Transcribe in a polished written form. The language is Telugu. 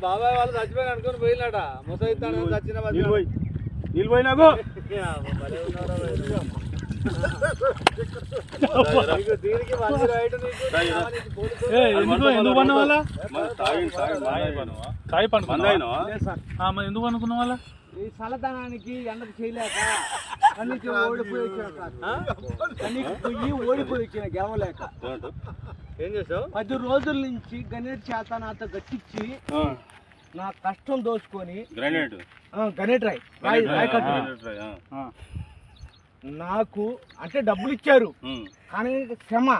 బాబాయ్ వాళ్ళు చచ్చిపోయి అనుకుని పోయినాట ముసైతాను చచ్చిన నీళ్ళు పోయినాకు ఎందుకు పన్న వాళ్ళ ఎందుకు అనుకున్న వాళ్ళ ఈ చల్లదనానికి ఎండకు చేయలేక కన్నీకి ఓడిపోయి వచ్చిన గెలవలేక ఏం చేసావు 10 రోజుల నుంచి గణేట్ చేత నాతో గట్టించి నా కష్టం దోచుకొని గణేట్ రాయ్ నాకు అంటే డబ్బులు ఇచ్చారు కానీ క్షమ